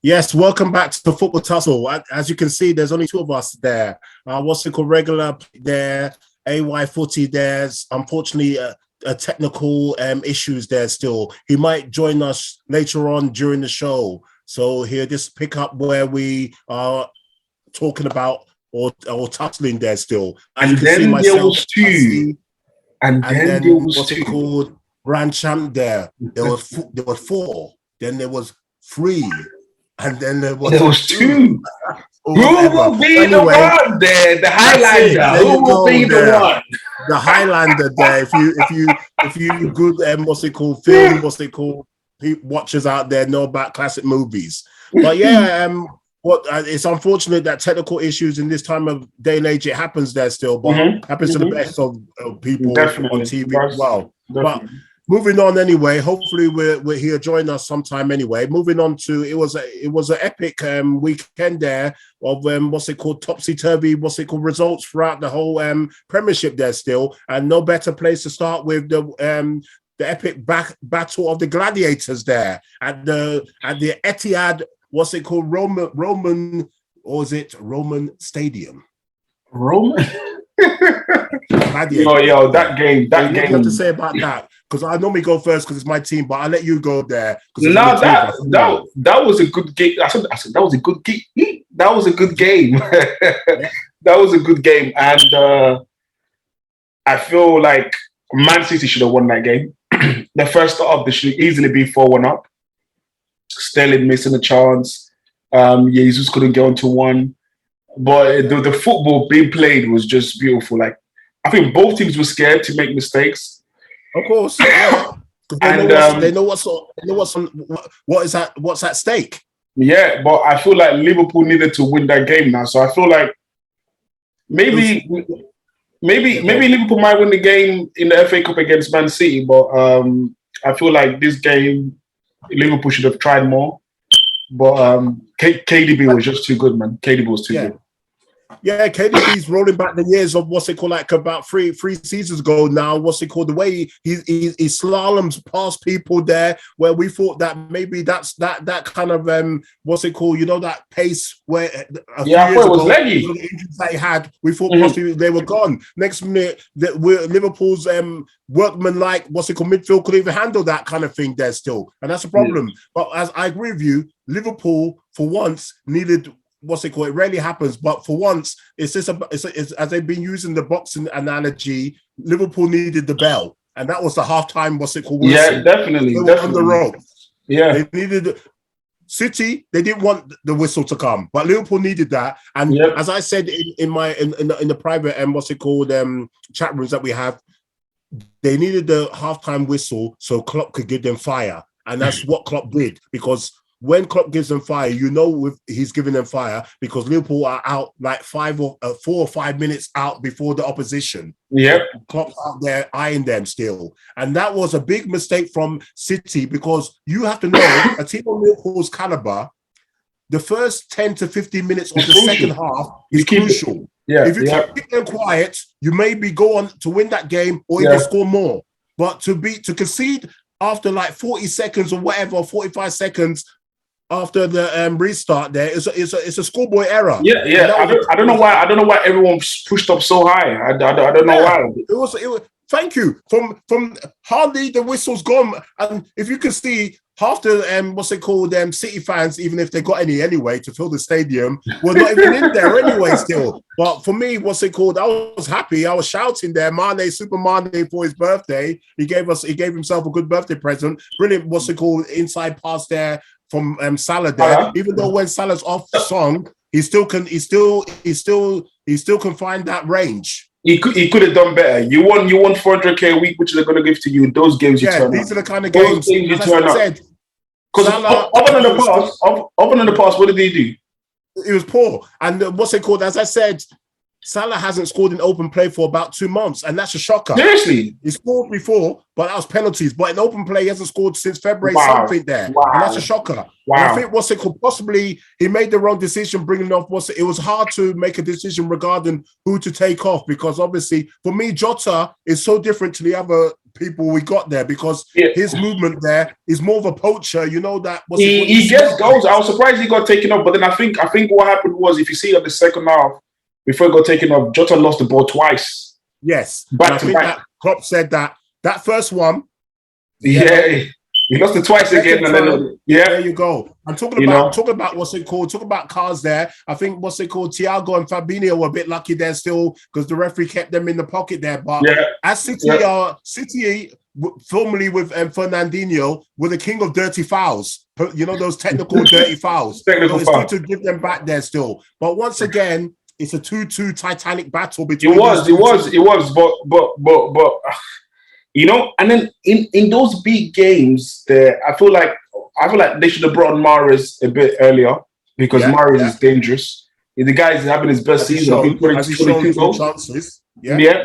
Yes, welcome back to the Football Tussle. As you can see, there's only two of us there. What's it called? Regular there, AY Footy there's unfortunately a technical issues there still. He might join us later on during the show. So here, just pick up where we are talking about or tussling there still. As and then there was two. And then there was what's it called? Grand Champ there. There was four. Then there was three. And then there was two. Who will be the one there? The Highlander. Who will be the one? The Highlander there. If you good what's it called? Film, what's it called? Watchers out there know about classic movies. But yeah, it's unfortunate that technical issues in this time of day and age it happens there still, but happens to the best of people on TV as well. But moving on anyway, hopefully we're here. Join us sometime anyway. Moving on to it was an epic weekend there of what's it called, topsy-turvy, what's it called, results throughout the whole Premiership there still, and no better place to start with the epic battle of the gladiators there at the Etihad, what's it called, Roman or is it Roman Stadium? Roman. Yo, that game. What do you have to say about that? Because I normally go first because it's my team, but I'll let you go there. No, that was a good game. I said that was a good game. That was a good game. That was a good game, and I feel like Man City should have won that game. The first start they should easily be 4-1 up. Sterling missing a chance. Jesus couldn't get onto one. But the football being played was just beautiful. Like, I think both teams were scared to make mistakes. Of course, yeah. They know what's at stake. Yeah, but I feel like Liverpool needed to win that game now. So I feel like maybe Liverpool might win the game in the FA Cup against Man City. But I feel like this game Liverpool should have tried more. But KDB was just too good, man. KDB was too good. Yeah, KDB's rolling back the years of what's it called, like about three seasons ago now. What's it called? The way he slaloms past people there, where we thought that maybe that's that kind of what's it called? You know, that pace where I thought it was leggy. The injuries that he had, we thought possibly they were gone. Next minute, that Liverpool's workman-like what's it called midfield could even handle that kind of thing there still, and that's a problem. But as I agree with you, Liverpool for once needed. What's it called? It rarely happens, but for once, it's as they've been using the boxing analogy. Liverpool needed the bell, and that was the halftime. What's it called? Yeah, definitely. They were on the road. Yeah, they needed City. They didn't want the whistle to come, but Liverpool needed that. And as I said in the private what's it called chat rooms that we have, they needed the halftime whistle so Klopp could give them fire, and that's what Klopp did because. When Klopp gives them fire, you know he's giving them fire because Liverpool are out like 4 or 5 minutes out before the opposition. Yep. Klopp's out there eyeing them still. And that was a big mistake from City because you have to know a team of Liverpool's caliber, the first 10 to 15 minutes of the second half is crucial. If you keep them quiet, you maybe go on to win that game or even score more. But to concede after like 40 seconds or whatever, 45 seconds, after the restart, there it's a schoolboy error. Yeah. I don't know why everyone pushed up so high. I don't know why. It was. Thank you. From hardly the whistle's gone, and if you can see half the what's it called, City fans, even if they got any anyway to fill the stadium, were not even in there anyway still. But for me, what's it called? I was happy. I was shouting there, Mane, Super Mane for his birthday. He gave himself a good birthday present. Brilliant. What's it called? Inside pass there. From Salah there, even though when Salah's off the song, he still can find that range. He could have done better. You won 400k a week, which they're going to give to you. Those games you turn these are the kind of games you turn up. Because other than the past, what did he do? It was poor. And what's it called? As I said, Salah hasn't scored in open play for about 2 months, and that's a shocker. Seriously? He scored before, but that was penalties. But in open play, he hasn't scored since February something there. And that's a shocker. And I think what's it called? Possibly he made the wrong decision bringing off it was hard to make a decision regarding who to take off because obviously, for me, Jota is so different to the other people we got there because Yeah. his movement there is more of a poacher. You know that He gets goals. I was surprised he got taken off, but then I think what happened was, if you see on the second half, before he got taken off, Jota lost the ball twice. Yes, back to back. That Klopp said that first one. Yeah, he lost it twice again, and then there you go. I'm talking about what's it called? Talk about cars there. I think what's it called? Thiago and Fabinho were a bit lucky there still because the referee kept them in the pocket there. But as City formerly with Fernandinho, were the king of dirty fouls. You know those technical dirty fouls. It's good to give them back there still. But once again, it's a 2-2 Titanic battle between. It was, but. You know, and then in those big games, there I feel like they should have brought Mahrez a bit earlier because Mahrez is dangerous. The guy is having his best season. He's putting 22 goals. Chances. Even though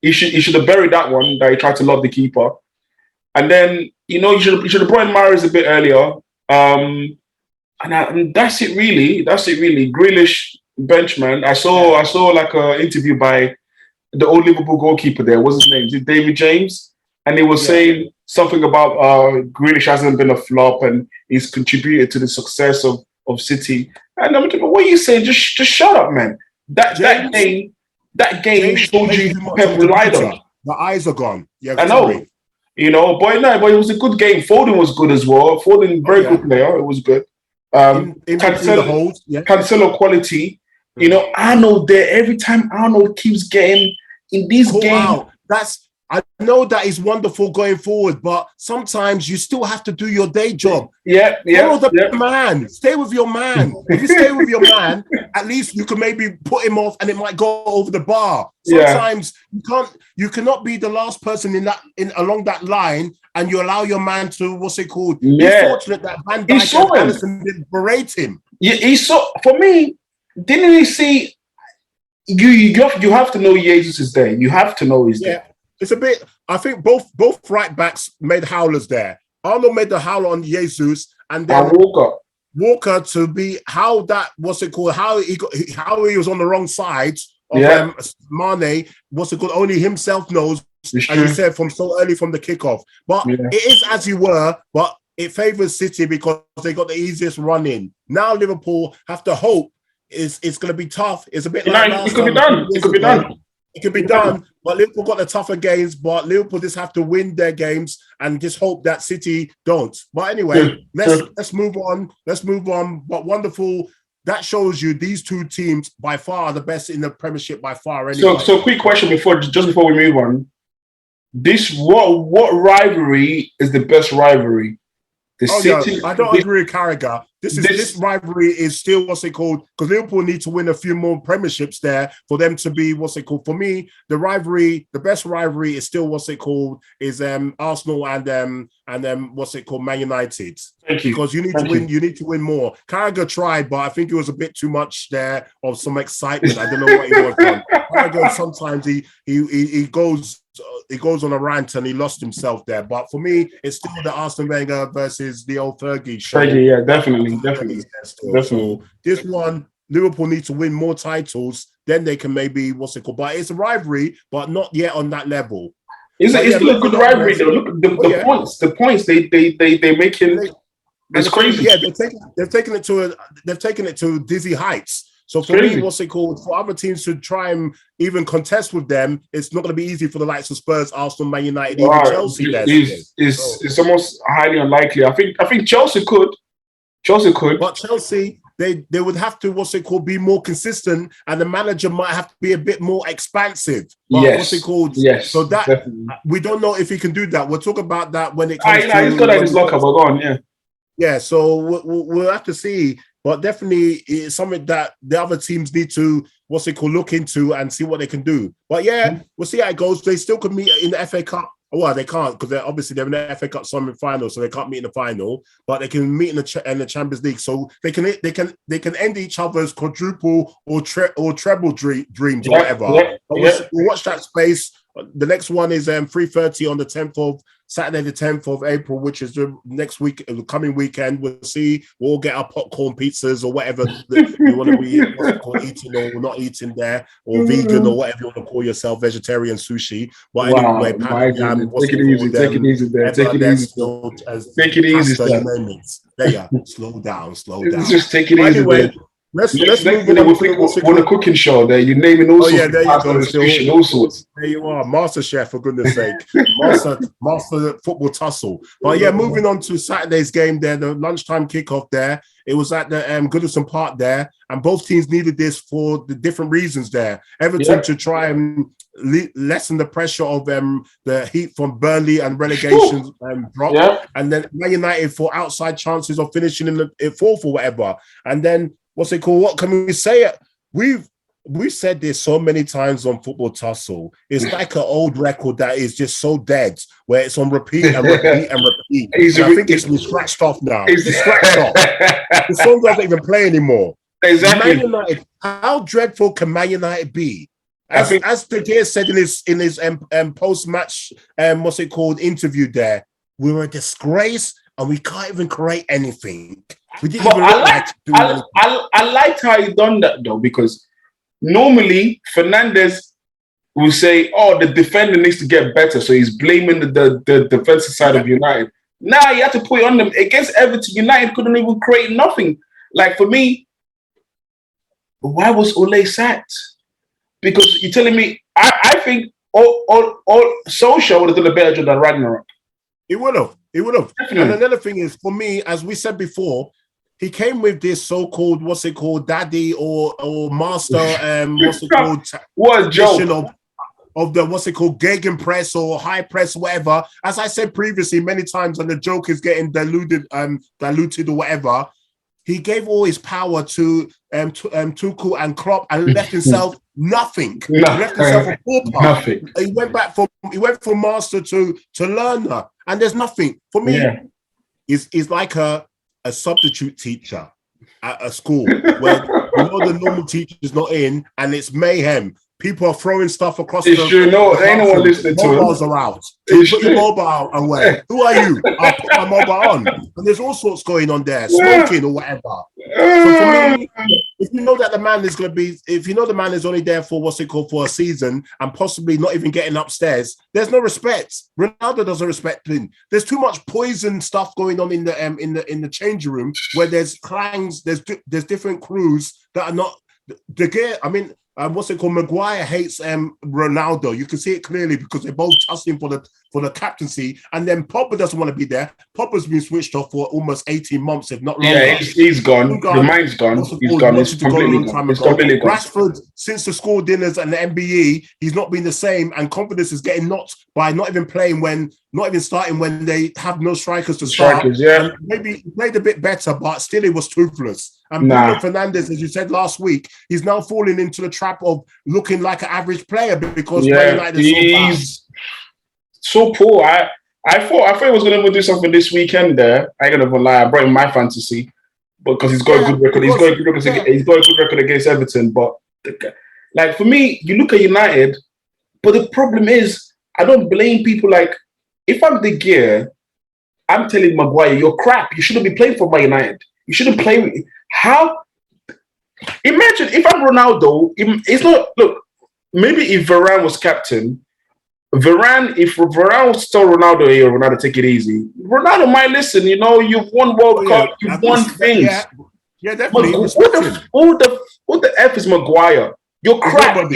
he should have buried that one that he tried to lob the keeper. And then you should have brought in Mahrez a bit earlier. And that's it really. Grealish benchman. I saw like an interview by the old Liverpool goalkeeper there. What's his name? Is it David James? And he was saying something about Grealish hasn't been a flop and he's contributed to the success of City. And I'm thinking, what are you saying? Just shut up, man. That game showed you Pep relied on. The eyes are gone. Yeah, I know. But it was a good game. Foden was good as well. Foden, very good player. It was good. Cancelo quality. Arnold there. Every time Arnold keeps getting in these games. I know that is wonderful going forward, but sometimes you still have to do your day job. Follow the man. Stay with your man. If you stay with your man, at least you can maybe put him off, and it might go over the bar. Sometimes you cannot be the last person along that line, and you allow your man to He's fortunate that Van Dijk and Alisson didn't berate him. For me, didn't he see? You have to know Jesus is there. You have to know he's there. It's a bit. I think both right backs made howlers there. Arnold made the howler on Jesus, and then Walker to be how he was on the wrong side of Mane. Only himself knows, as you said, from so early from the kickoff. But it is as you were, but it favors City because they got the easiest run in. Now Liverpool have to hope. It's going to be tough. It's a bit like it could be done. It could be done. It can be done, but Liverpool got the tougher games. But Liverpool just have to win their games and just hope that City don't. But anyway, let's move on. Let's move on. But wonderful. That shows you these two teams by far are the best in the Premiership by far. Anyway. So quick question before we move on. What rivalry is the best rivalry? I don't agree with Carragher. This rivalry is still what's it called? Because Liverpool need to win a few more premierships there for them to be what's it called. For me, the best rivalry is still what's it called is Arsenal and what's it called, Man United. Thank you. Because you need to win. You need to win more. Carragher tried, but I think it was a bit too much there of some excitement. I don't know what he was on. Carragher sometimes he goes on a rant and he lost himself there. But for me, it's still the Arsene Wenger versus the old Fergie show. Fergie, definitely. So this one, Liverpool need to win more titles, then they can maybe But it's a rivalry, but not yet on that level. It's still a good rivalry though. Look, the points they making. It's crazy. Yeah, they've taken it to dizzy heights. So for me, for other teams to try and even contest with them, it's not going to be easy for the likes of Spurs, Arsenal, Man United, even Chelsea. It's almost highly unlikely. I think Chelsea could. But Chelsea, they would have to be more consistent, and the manager might have to be a bit more expansive. Yes. So that definitely. We don't know if he can do that. We'll talk about that when it comes to. He's got his locker, but go on, Yeah, so we'll have to see. But definitely it's something that the other teams need to, look into and see what they can do. But we'll see how it goes. They still could meet in the FA Cup. Well, they can't because they're in the FA Cup semi-final, so they can't meet in the final. But they can meet in the Champions League, so they can end each other's quadruple or treble dreams or whatever. We'll watch that space. The next one is 3:30 on the 10th of Saturday, the 10th of April, which is the next week, the coming weekend. We'll see. We'll get our popcorn pizzas or whatever you want to be eating or not eating there, or vegan or whatever you want to call yourself, vegetarian sushi. But anyway, take it easy there. Take it easy. Take it easy, you name it. There you are. Slow down. Just take it easy. Anyway, let's move on. On a cooking show there. You're naming all sorts there you go. Sushi, all sorts. There you are, Master Chef, for goodness sake. Master football tussle. But yeah, moving on to Saturday's game there, the lunchtime kickoff there. It was at the Goodison Park there, and both teams needed this for the different reasons there. Everton to try and lessen the pressure of the heat from Burnley and relegation drop, and then Man United for outside chances of finishing in the fourth or whatever. And then what can we say? We've said this so many times on Football Tussle. It's like an old record that is just so dead, where it's on repeat and repeat and repeat. I think it's been scratched off now. It's scratched off. The song doesn't even play anymore. Exactly. Man United, how dreadful can Man United be? As De Gea said in his post-match interview there, we were a disgrace and we can't even create anything. We didn't even I liked how he done that though, because normally Fernandes will say, "Oh, the defender needs to get better," so he's blaming the defensive side of United. Now you have to put it on them against Everton. United couldn't even create nothing. Like for me, why was Ole sacked? Because you're telling me, I think all Solskjaer would have done a better job than Ragnarok. He would have. And another thing is, for me, as we said before, he came with this so-called, daddy or master, what a joke. Of the, gegenpress or high press, whatever. As I said previously many times, and the joke is getting diluted or whatever, he gave all his power to Tuchel and Klopp and left himself nothing. He left himself a poor part. Nothing. He went from master to learner, and there's nothing. For me, he's like a substitute teacher at a school where the normal teacher's not in, and it's mayhem. People are throwing stuff across the ain't no one listening to it. Mobiles are out. Put your mobile away. Who are you? I'll put my mobile on. And there's all sorts going on there, smoking or whatever. So for me, if you know that the man is going to be, if you know the man is only there for for a season and possibly not even getting upstairs, there's no respect. Ronaldo doesn't respect him. There's too much poison stuff going on in the changing room where there's clangs, there's different crews that are not the gear. I mean, Maguire hates Ronaldo. You can see it clearly because they're both tussling for the captaincy, and then Pogba doesn't want to be there. Pogba's been switched off for almost 18 months, if not longer. Yeah, he's gone. The mind's gone. He's gone. It's completely gone. Rashford, since the school dinners and the MBE, he's not been the same, and confidence is getting knocked by not even starting when they have no strikers to start. And maybe he played a bit better, but still it was toothless. And Bruno Fernandes, as you said last week, he's now falling into the trap of looking like an average player because he's so poor. I thought he was going to do something this weekend. There, I ain't gonna lie. I brought in my fantasy, because he's got a good record. He's got a good record against Everton. But like for me, you look at United, but the problem is I don't blame people. Like if I'm De Gea, I'm telling Maguire, you're crap. You shouldn't be playing for Man United. You shouldn't play with. How? Imagine if I'm Ronaldo. It's not. Look, maybe if Varane was captain, if Varane was still Ronaldo here, Ronaldo take it easy. Ronaldo might listen. You know, you've won World Cup, you've won things. Yeah, definitely. What the F is Maguire? You're crap.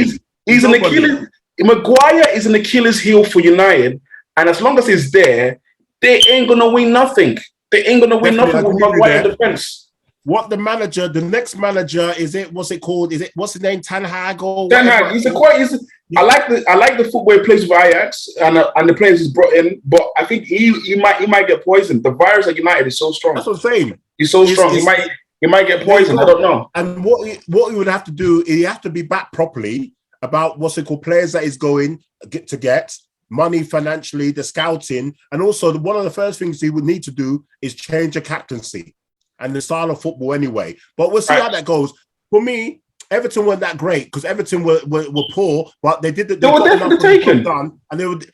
He's an Achilles. Maguire is an Achilles heel for United, and as long as he's there, they ain't gonna win nothing. They ain't gonna win nothing with Maguire in defense. What the next manager, what's his name? Ten Hag or Ten Hag. I like the football he plays with Ajax and the players he's brought in, but I think he might get poisoned. The virus at United is so strong. That's what I'm saying. He's so strong. He might get poisoned. I don't know. And what he would have to do, he have to be back properly about players that he's going to get. Money financially, the scouting, and also one of the first things he would need to do is change a captaincy and the style of football anyway. But we'll see how that goes. For me, Everton weren't that great because Everton were poor, but they did. They were definitely taken. Done, and they would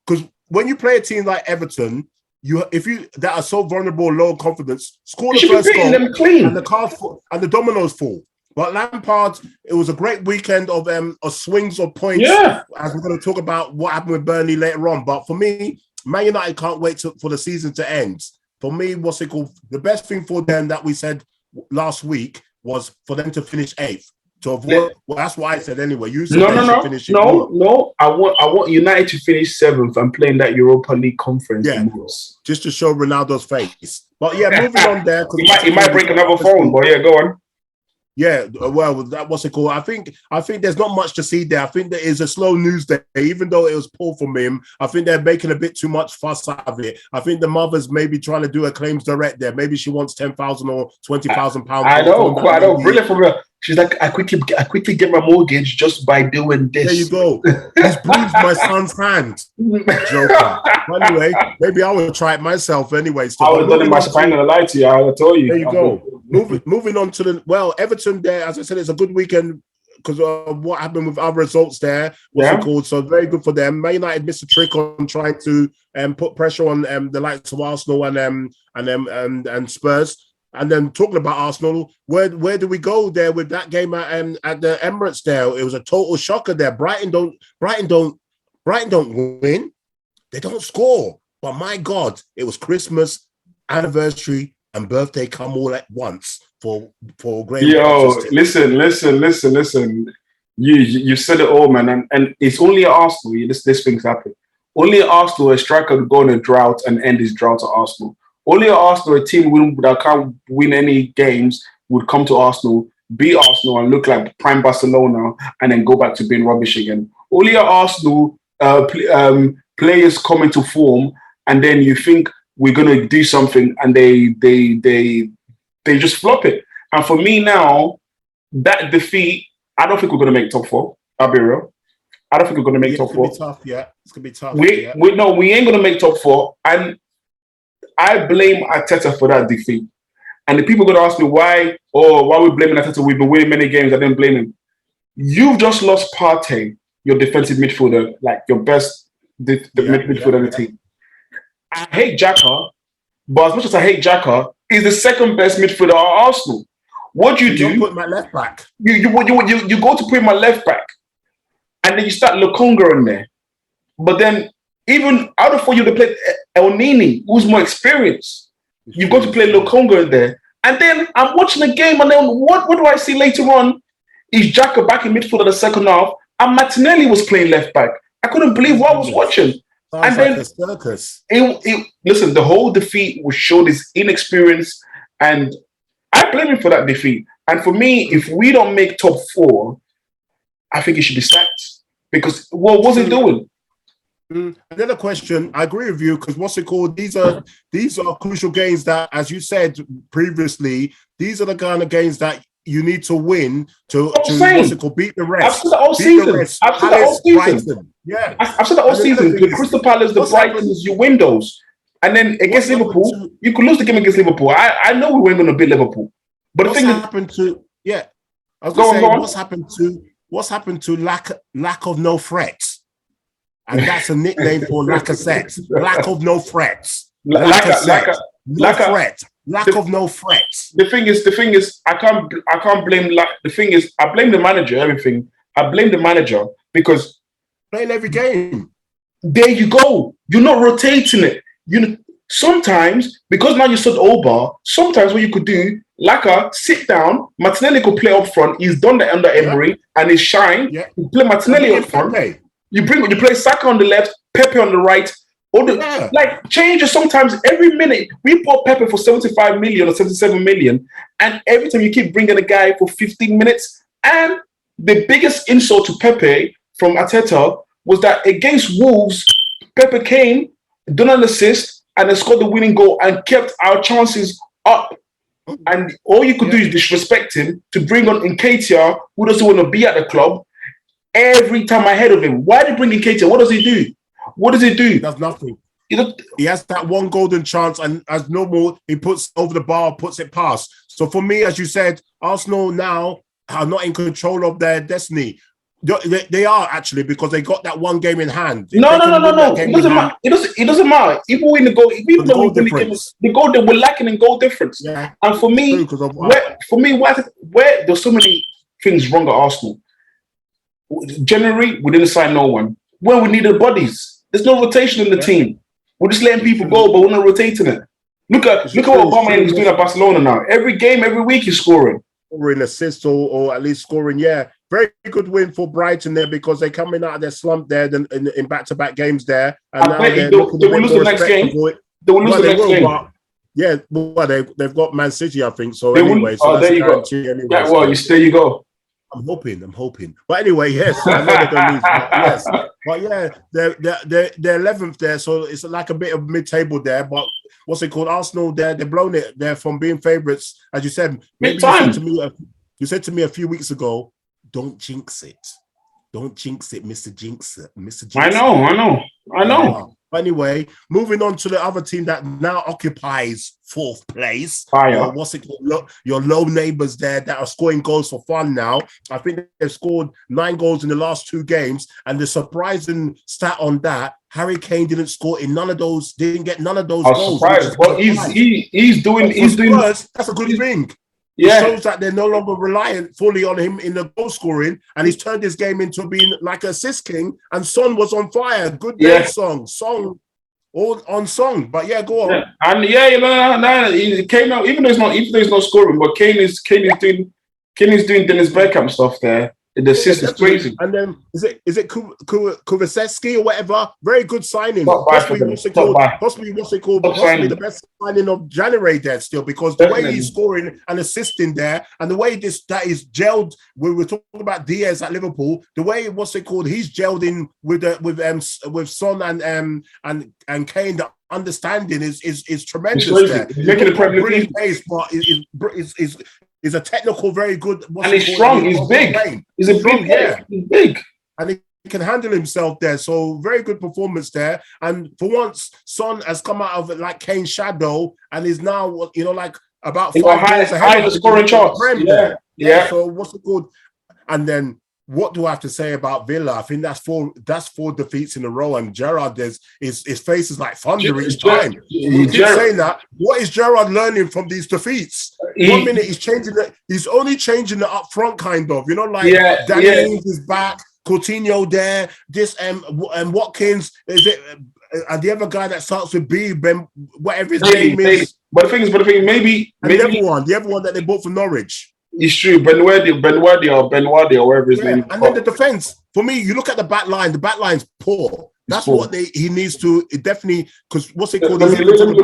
because when you play a team like Everton, if you that are so vulnerable, low confidence, score the first goal, them clean, and the cards and the dominoes fall. But Lampard, it was a great weekend of swings of points. Yeah. As we're going to talk about what happened with Burnley later on. But for me, Man United can't wait for the season to end. For me, the best thing for them that we said last week was for them to finish 8th. To avoid, well, that's what I said anyway. You said no. I want United to finish 7th and play in that Europa League conference. Yeah, just to show Ronaldo's face. But yeah, moving on there. He might break another phone, but yeah, go on. Yeah, well, that what's it called? I think there's not much to see there. I think there is a slow news day, even though it was poor from him. I think they're making a bit too much fuss out of it. I think the mother's maybe trying to do a claims direct there. Maybe she wants £10,000 or £20,000. I know, brilliant from her. She's like, I quickly get my mortgage just by doing this. There you go. He's bruised my son's hand. Joker. Anyway, maybe I will try it myself anyway. I would have done it myself. I'm not gonna lie to you. I would tell you. There you go. Moving on to Everton there, as I said, it's a good weekend because of what happened with other results there. What's it called? So very good for them. Man United missed a trick on trying to put pressure on the likes of Arsenal and Spurs. And then talking about Arsenal, where do we go there with that game at the Emirates there? It was a total shocker there. Brighton don't win. They don't score. But my God, it was Christmas, anniversary, and birthday come all at once for great. Yo, listen. You said it all, man. And it's only at Arsenal. This thing's happened. Only at Arsenal, a striker would go on a drought and end his drought at Arsenal. Only at Arsenal, a team that can't win any games would come to Arsenal, beat Arsenal, and look like prime Barcelona, and then go back to being rubbish again. Only at Arsenal, players come into form, and then you think we're gonna do something, and they just flop it. And for me now, that defeat, I don't think we're gonna make top 4. I'll be real. I don't think we're gonna make top 4. It's gonna be tough, yeah. It's gonna be tough. We ain't gonna make top 4, and I blame Arteta for that defeat. And the people are going to ask me why we're blaming Arteta. We've been winning many games. I didn't blame him. You've just lost Partey, your defensive midfielder, like your best midfielder in the team. I hate Xhaka, but as much as I hate Xhaka, he's the second best midfielder at Arsenal. What do? You put my left back. You go to put my left back, and then you start Lokonga in there. But then even out of 4, you would have played El Nini, who's more experienced. You've got to play Lokonga in there. And then I'm watching the game, and then what do I see later on? Is Xhaka back in midfield in the second half, and Martinelli was playing left back. I couldn't believe what I was watching. Sounds and like then a circus. Listen, the whole defeat was showed his inexperience, and I blame him for that defeat. And for me, if we don't make top 4, I think he should be sacked. Because what was he doing? Another question. I agree with you because what's it called? These are crucial games that, as you said previously, these are the kind of games that you need to win to what's it called? Beat the rest. I've said that all season. Yeah, I've said that all season. The Crystal Palace, the Brightons, your windows, and then against Liverpool, you could lose the game against Liverpool. I know we weren't going to beat Liverpool, but what's happened to I was going to say what's happened to lack of no threats. And that's a nickname for Lacazette. Lack of no threats. Lack of no threats. The thing is, I can't blame. The thing is, I blame the manager. Everything. I blame the manager because playing every game. There you go. You're not rotating it. Sometimes because now you said Oba. Sometimes what you could do, Laka, sit down. Martinelli could play up front. He's done that under Emery and he's shine. Yeah. You play Martinelli up front. Pepe. You play Saka on the left, Pepe on the right. Like changes sometimes every minute. We bought Pepe for 75 million or 77 million, and every time you keep bringing a guy for 15 minutes. And the biggest insult to Pepe from Arteta was that against Wolves, Pepe came, done an assist, and then scored the winning goal and kept our chances up. And all you could do is disrespect him to bring on Nketiah, who doesn't want to be at the club. Every time ahead of him. Why did he bring in Nketiah? What does he do? He does nothing. He has that one golden chance, and as normal, he puts over the bar, puts it past. So for me, as you said, Arsenal now, are not in control of their destiny. They are actually, because they got that one game in hand. No. It doesn't matter. It doesn't matter. Even when even though we win the goal, that we're lacking in goal difference. Yeah. And for me, where there's so many things wrong at Arsenal. January, we didn't sign no one. When we needed bodies, there's no rotation in the team. We're just letting people go, but we're not rotating it. Look at what Obama is doing at Barcelona now. Every game, every week, he's scoring. Scoring assists or at least scoring, yeah. Very good win for Brighton there, because they're coming out of their slump there in back-to-back games there. And now they will lose the next game. They will lose the next game. But, yeah, well, they've got Man City, I think. So anyway, so there you go. Anyway, yeah, well, there you go. I'm hoping. But anyway, yes, I know they're going to lose. Yes, but yeah, they're 11th there, so it's like a bit of mid-table there. But what's it called? Arsenal, they've blown it there from being favourites, as you said. Maybe you said to me a few weeks ago, don't jinx it. Don't jinx it, Mr. Jinx. I know. Anyway, moving on to the other team that now occupies 4th place. What's it called? Your low neighbours there that are scoring goals for fun now. I think they've scored 9 goals in the last 2 games. And the surprising stat on that, Harry Kane didn't get none of those goals. Surprised. Well, he's doing. Spurs, that's a good thing. Yeah. It shows that they're no longer reliant fully on him in the goal scoring, and he's turned his game into being like an assist king. And Son was on fire. Good day, Song, all on Song. But yeah, go on. Yeah. And no. Kane, even though he's not scoring, but Kane is doing Dennis Bergkamp stuff there. The assist is crazy. And then is it Kuvaseski or whatever? Very good signing. Possibly the best signing of January there still, because the way he's scoring and assisting there, and the way that is gelled. We were talking about Diaz at Liverpool. The way he's gelled in with Son and Kane. The understanding is tremendous there. He's making a Premier League pace, but is a technical, very good. And he's strong. He's big. He's a big guy. He's big. And he can handle himself there. So very good performance there. And for once, Son has come out of it like Kane's shadow and is now, like about 5 goals ahead of the scoring charts. Yeah. So what's it called? And then what do I have to say about Villa? I think that's four defeats in a row, and Gerrard, his face is like thunder each time. He's saying that. What is Gerrard learning from these defeats? 1 minute he's only changing it up front, kind of. Danny Ings is back, Coutinho there, this and Watkins. Is it and the other guy that starts with B, Ben, whatever his name is. But the thing is, maybe the other one that they bought from Norwich. It's true, Benwadi or whatever his name is. And then the defense, for me, you look at the back line. The back line's poor. That's what he needs to definitely, because what's it called? He's even talking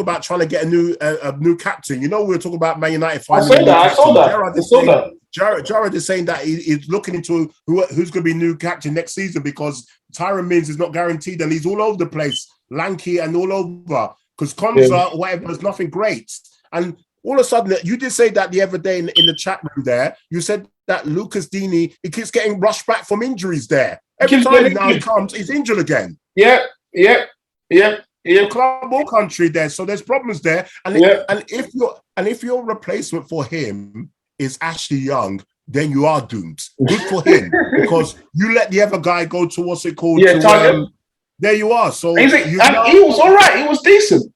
about trying to get a new captain. We were talking about Man United. I saw that. Gerrard is saying that he's looking into who's going to be new captain next season, because Tyrone Mings is not guaranteed, and he's all over the place, lanky and all over. Because Konza, whatever, is nothing great. And all of a sudden, you did say that the other day in the chat room there, you said that Lucas Dini, he keeps getting rushed back from injuries there. Every time now he comes, he's injured again. Yeah. Club or country there, so there's problems there. And if your replacement for him is Ashley Young, then you are doomed. Good for him, because you let the other guy go to what's it called? There you are. So he was all right. He was decent.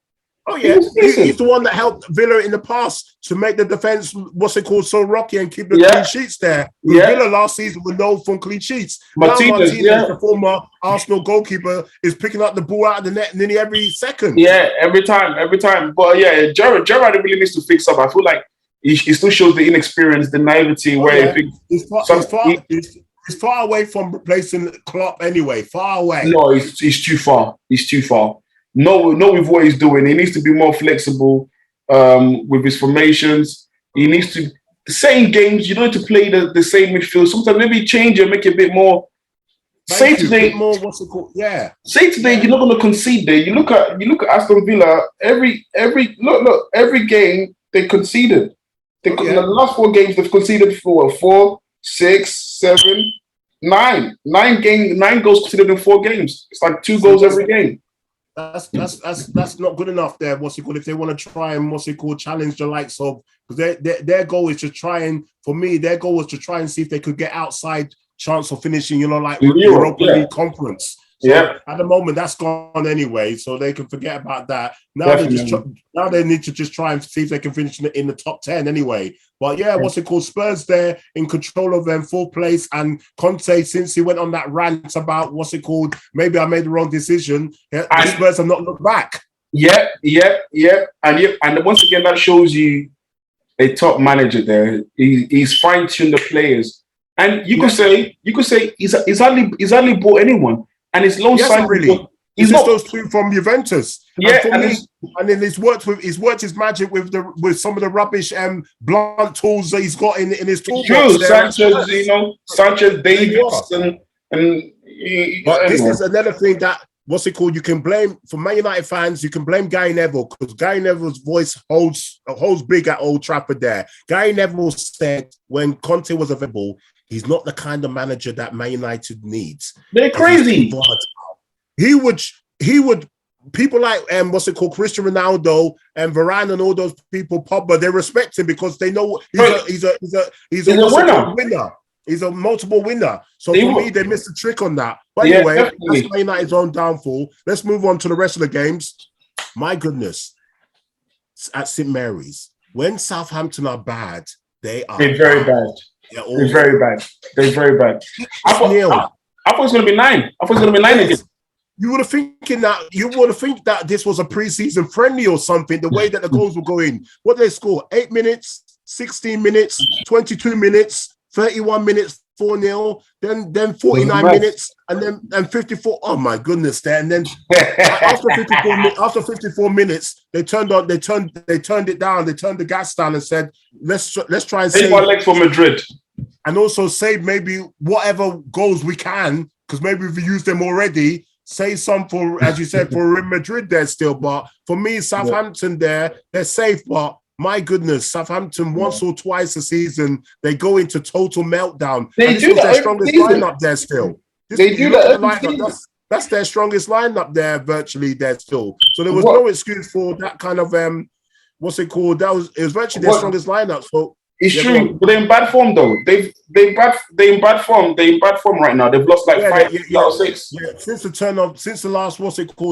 Oh yeah, he's the one that helped Villa in the past to make the defense so rocky and keep the clean sheets there. Villa last season with no full clean sheets. Martinez, the former Arsenal goalkeeper, is picking up the ball out of the net nearly every second. Yeah, every time. But yeah, Gerrard really needs to fix up. I feel like he still shows the inexperience, the naivety, he's far away from replacing Klopp anyway. Far away. No, he's too far. No, with what he's doing. He needs to be more flexible with his formations. He needs to same games. You don't have to play the same midfield. Sometimes maybe change and make it a bit more. Say today, what's it called? Yeah. Say today, you're not going to concede there. You look at Aston Villa. Every game they conceded. In the last 4 games they've conceded for 4, 6, 7, 9. 9 goals conceded in 4 games. It's like 2 goals every game. That's not good enough there. What's it called? If they want to try and challenge the likes of, because their goal is to try and, for me, their goal was to try and see if they could get outside chance of finishing, like Europa League conference. So at the moment, that's gone anyway, so they can forget about that. Now they need to just try and see if they can finish in the top 10 anyway. But Spurs there in control of them, 4th place, and Conte, since he went on that rant about maybe I made the wrong decision, the Spurs have not looked back. And once again, that shows you a top manager there. He's fine-tuned the players. And you could say he's hardly bought anyone. And his loan signing really. He's not those two from Juventus. And then he's worked his magic with some of the rubbish blunt tools that he's got in his toolbox. Sanchez, Davis, but this is another thing that you can blame for Man United fans. You can blame Gary Neville, because Gary Neville's voice holds big at Old Trafford. There, Gary Neville said when Conte was available, he's not the kind of manager that Man United needs. They're crazy. He would people like Cristiano Ronaldo and Varane and all those people, Pogba, they respect him because they know he's a winner. He's a multiple winner. So for me, they missed the trick on that. But anyway, that's Man United's own downfall. Let's move on to the rest of the games. My goodness, at St. Mary's, when Southampton are bad, they're very bad. They're very bad. They're very bad. I thought it was going to be 9. Again. You would have think that this was a preseason friendly or something, the way that the goals were going. What did they score? 8 minutes, 16 minutes, 22 minutes, 31 minutes, 4-0, then 49 minutes, and then 54. Oh my goodness! And then after 54 minutes, they turned it down. They turned the gas down and said, let's try and save one leg for Madrid, and also save maybe whatever goals we can, because maybe we've used them already. Save some for, as you said, for Real Madrid there still. But for me, Southampton they're safe, but my goodness, Southampton once or twice a season, they go into total meltdown. This was their strongest lineup there still. That's their strongest lineup there, virtually there still. So there was no excuse for that kind of That was virtually their strongest lineup. So it's true, but they're in bad form though. They're in bad form. They're in bad form right now. They've lost 5 out of 6. Yeah, since the last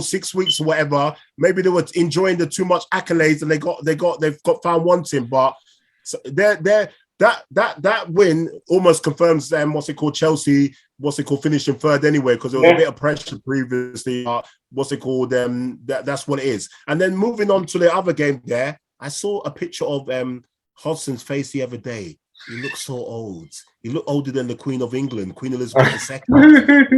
6 weeks or whatever. Maybe they were enjoying the too much accolades and they've got found wanting. But that win almost confirms them. Chelsea. Finishing third anyway, because there was a bit of pressure previously. That's what it is. And then moving on to the other game there, I saw a picture of Hodgson's face the other day. He looked so old. He looked older than the Queen of England, Queen Elizabeth II. His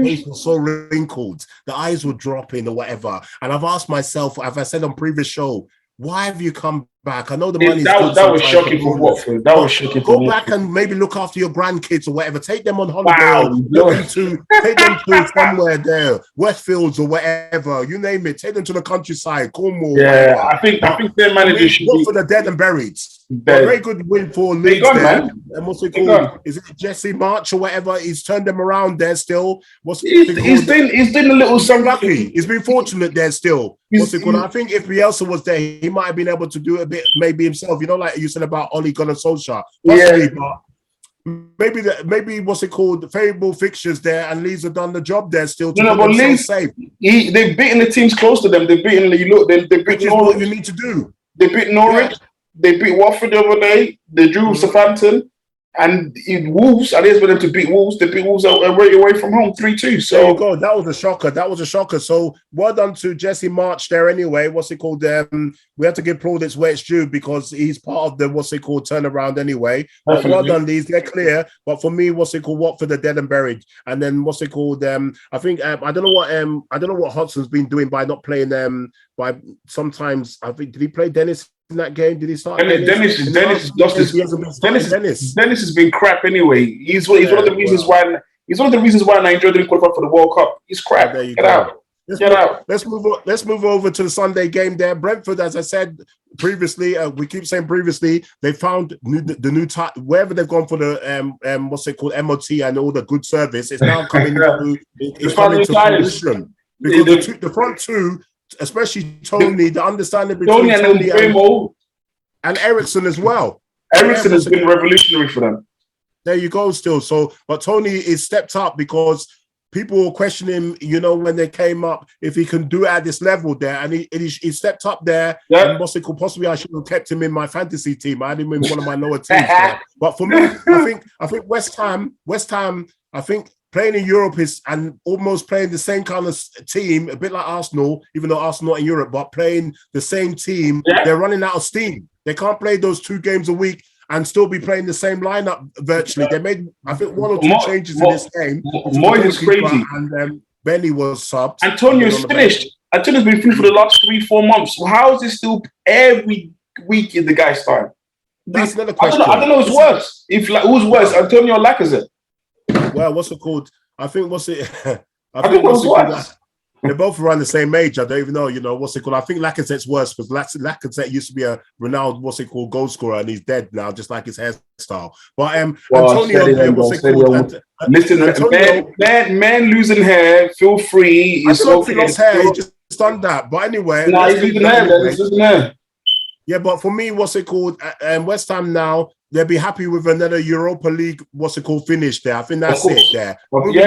face was so wrinkled. The eyes were dropping or whatever. And I've asked myself, as I said on previous show, why have you come back? I know the money's that was shocking for Watford. That was shocking. Go back and maybe look after your grandkids or whatever. Take them on holiday. Take them to somewhere there, Westfields or whatever. You name it. Take them to the countryside, Cornwall. Yeah, whatever. I think their manager should be for the dead and buried. A very good win for Leeds there. And what's it called? Is it Jesse March or whatever? He's turned them around there still. He's been a little so lucky. He's been fortunate there still. I think if Bielsa was there, he might have been able to do a bit maybe himself. Like you said about Ole Gunnar Solskjaer. Possibly, but maybe the favourable fixtures there, and Leeds have done the job there still. But Leeds safe. They've beaten the teams close to them. They've beaten. They beat Norwich. What you need to do. They beat Norwich. Yeah. They beat Watford the other day. They drew Southampton. And Wolves, I didn't expect them to beat Wolves. They beat Wolves away from home, 3-2. So there you go. That was a shocker. So well done to Jesse March there anyway. We have to give plaudits where it's due because he's part of the turnaround anyway. But well done, Leeds. They're clear. But for me, Watford, the dead and buried. And then I think I don't know what Hodgson's been doing by not playing them. By sometimes I think did he play Dennis in that game? Did he start? Dennis lost his. Dennis has been crap anyway. He's one of the reasons why. He's one of the reasons why Nigeria didn't qualify for the World Cup. He's crap. Get out. Let's move over to the Sunday game there. Brentford, as I said previously, we keep saying previously, they found the new type wherever they've gone for the MOT and all the good service. It's now coming to fruition because the front two especially Tony, the understanding Tony between and Tony and Ericsson as well. Ericsson has been revolutionary for them. There you go, still. So, but Tony is stepped up because people were questioning him, when they came up, if he can do it at this level there, and he stepped up there. Yeah. And possibly I should have kept him in my fantasy team. I had him in one of my lower teams. But for me, I think West Ham, I think playing in Europe is and almost playing the same kind of team, a bit like Arsenal, even though Arsenal not in Europe, but playing the same team. Yeah. They're running out of steam. They can't play those 2 games a week and still be playing the same lineup virtually. They made, I think, 1 or 2 changes in this game. Moyes is crazy. And Benny was subbed. Antonio's finished. Antonio's been free for the last 3-4 months. How is it still every week in the guy's time? That's another question. I don't know who's worse. Who's worse, Antonio or Lacazette? Well, what's it called? I think I think what's worse. They're both around the same age. I don't even know, what's it called? I think Lacazette's worse because Lacazette used to be a renowned, goal scorer, and he's dead now, just like his hairstyle. But Antonio, listen, Antonio, man losing hair, feel free. I don't know if he lost hair, he just done that. But anyway, he's losing hair. Yeah, but for me, West Ham now, they'll be happy with another Europa League, finish there. I think that's it there. Moving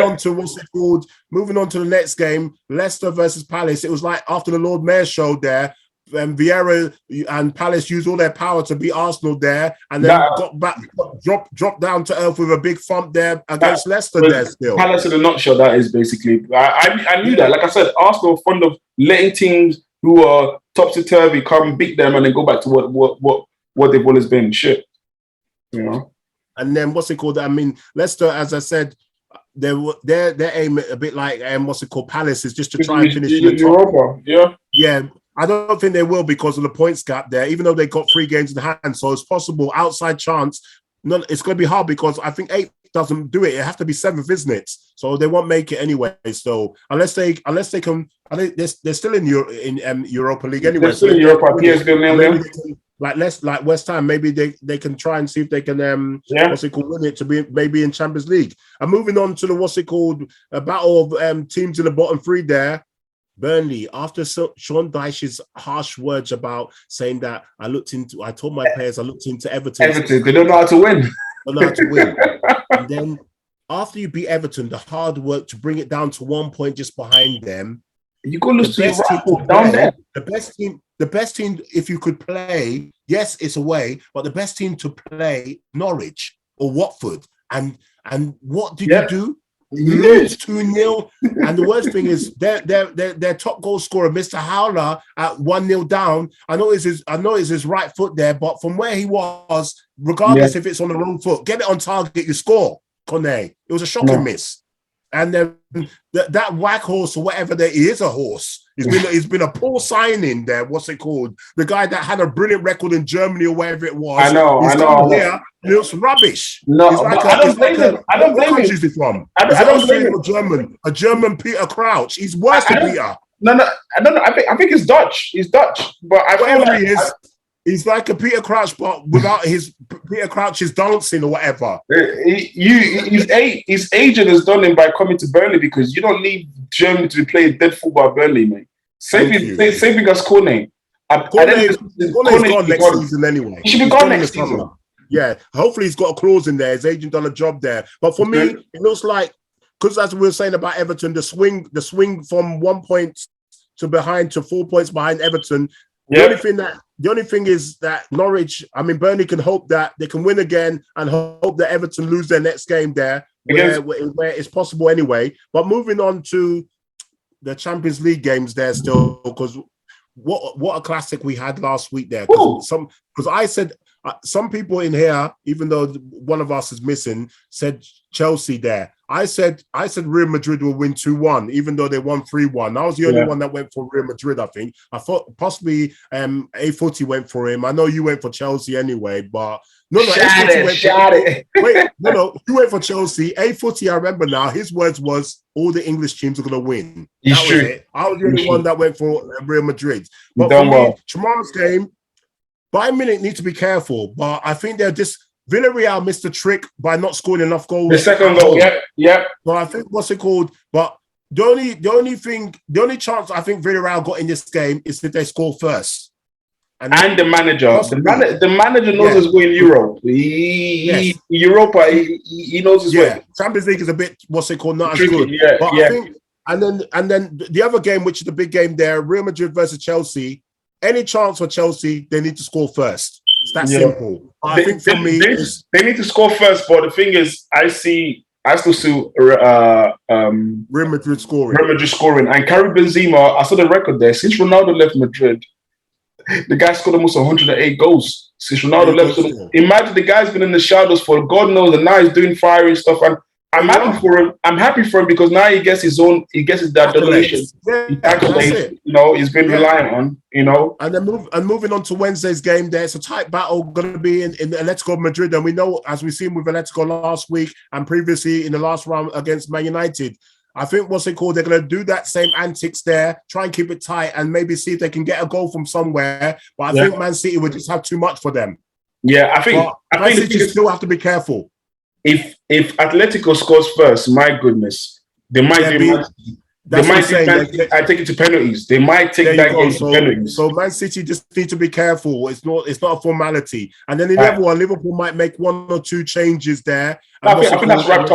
on to the next game, Leicester versus Palace. It was like after the Lord Mayor show there, Vieira and Palace used all their power to beat Arsenal there, and then dropped down to earth with a big thump there against Leicester there still. Palace in a nutshell, that is basically. I knew that. Like I said, Arsenal are fond of letting teams who are topsy-turvy come beat them and then go back to what they've always been. Shit. And then I mean, Leicester, as I said, their aim a bit like Palace is just to try and finish in the top. Yeah. I don't think they will because of the points gap there, even though they got 3 games in hand. So it's possible outside chance. It's going to be hard because I think 8th doesn't do it. It has to be 7th, isn't it? So they won't make it anyway. So unless they can, I think they're still in Europa League anyway. They're still in Europa. Like West Ham, maybe they can try and see if they can win it to be maybe in Champions League. And moving on to the a battle of teams in the bottom 3 there. Burnley, after Sean Dyche's harsh words about saying that I told my players I looked into Everton. They don't know how to win. And then after you beat Everton, the hard work to bring it down to 1 point just behind them. You got to lose to your down there. The best team, if you could play, yes, it's away, but the best team to play, Norwich or Watford. And what did you do? You lose 2-0. And the worst thing is their top goal scorer, Mr. Howler, at 1-0 down. I know it's his right foot there, but from where he was, regardless if it's on the wrong foot, get it on target, you score, Cornet. It was a shocking miss. And then that whack horse or whatever he is a horse. He's been a poor signing there. What's it called? The guy that had a brilliant record in Germany or wherever it was. I know. Here, it looks rubbish. No, I don't blame him. I don't blame him. Where's he from? I don't blame him. German. A German Peter Crouch. He's worse than Peter. No, I don't know. I think he's Dutch. He's Dutch, but whatever he is. He's like a Peter Crouch, but without his Peter Crouch's dancing or whatever. His agent has done him by coming to Burnley because you don't need Germany to play dead football at Burnley, mate. Same thing as Cornet. Cornet's gone next season anyway. He should be gone next season. Yeah, hopefully he's got a clause in there. His agent done a job there. But for me, it looks like, because as we were saying about Everton, the swing from 1 point to behind to 4 points behind Everton. The only thing is that Norwich, Burnley can hope that they can win again and hope that Everton lose their next game there, where it's possible anyway. But moving on to the Champions League games there still, because what a classic we had last week there. Because I said some people in here, even though one of us is missing, said Chelsea there. I said Real Madrid will win 2-1, even though they won 3-1. I was the only one that went for Real Madrid, I think. I thought possibly A40 went for him. I know you went for Chelsea anyway, but no, A40 wait, no, you went for Chelsea. A40, I remember now, his words was, all the English teams are going to win. That was it. I was the only one that went for Real Madrid. But for me, tomorrow's game, Bayern Munich need to be careful, but I think they're just... Villarreal missed a trick by not scoring enough goals. The second goal, yep. So I think, but The only chance I think Villarreal got in this game is if they score first. And the manager, the manager knows his way in Europe. Europa, he knows his way. Champions League is a bit not as good. I think, and then the other game, which is the big game there, Real Madrid versus Chelsea. Any chance for Chelsea, they need to score first. It's that simple. I think for me, they need to score first. But the thing is, I still see Real Madrid scoring. And Karim Benzema, I saw the record there. Since Ronaldo left Madrid, the guy scored almost 108 goals. Since Ronaldo left, imagine the guy's been in the shadows for God knows, and now he's doing fiery stuff. And I'm happy for him. I'm happy for him because now he gets his donation. He's been reliant on. And then moving on to Wednesday's game. There, it's a tight battle going to be in Atletico Madrid, and we know, as we've seen with Atletico last week and previously in the last round against Man United. I think they're going to do that same antics there, try and keep it tight, and maybe see if they can get a goal from somewhere. But I think Man City would just have too much for them. Yeah, I think Man City still have to be careful. If Atletico scores first, my goodness, they might I take it to penalties. They might take that game to penalties. So Man City just need to be careful. It's not a formality. And then in the other one, Liverpool might make one or two changes there. I think that's wrapped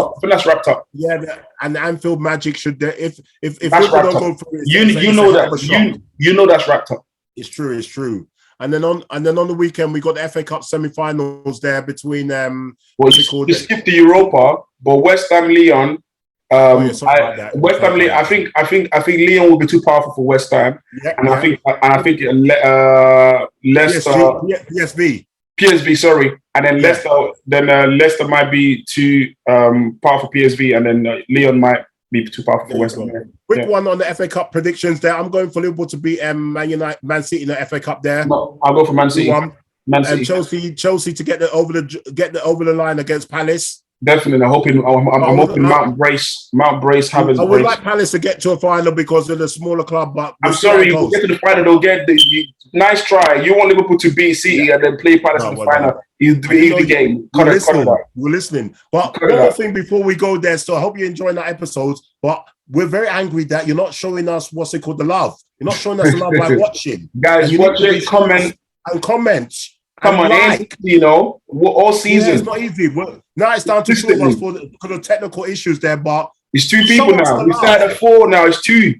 up. Yeah, and the Anfield Magic should. If Liverpool don't go through it, you know that's wrapped up. It's true. And then on the weekend we got the FA Cup semi-finals there between you skipped the Europa, but West Ham Lyon. West Ham Lyon. I think Lyon will be too powerful for West Ham, I think Leicester. PSV, sorry, and then Leicester might be too powerful for PSV, and then Lyon might be too powerful for West Ham. Quick one on the FA Cup predictions there. I'm going for Liverpool to beat Man City in the FA Cup there. No, I'll go for Man City. Chelsea to get over the line against Palace. Definitely, I'm hoping Mount Brace have his. I would like Palace to get to a final because they're the smaller club. But I'm sorry, you get to the final, they'll get nice try. You want Liverpool to beat City and then play Palace in the final. Easy game. We're listening. But one more thing before we go there. So I hope you're enjoying that episode. But we're very angry that you're not showing us the love. You're not showing us the love by watching. Guys, watch it, comment. Come on, all season. It's not easy. Now it's down to two of us because of technical issues there, but it's two people now. We started at 4, now it's 2.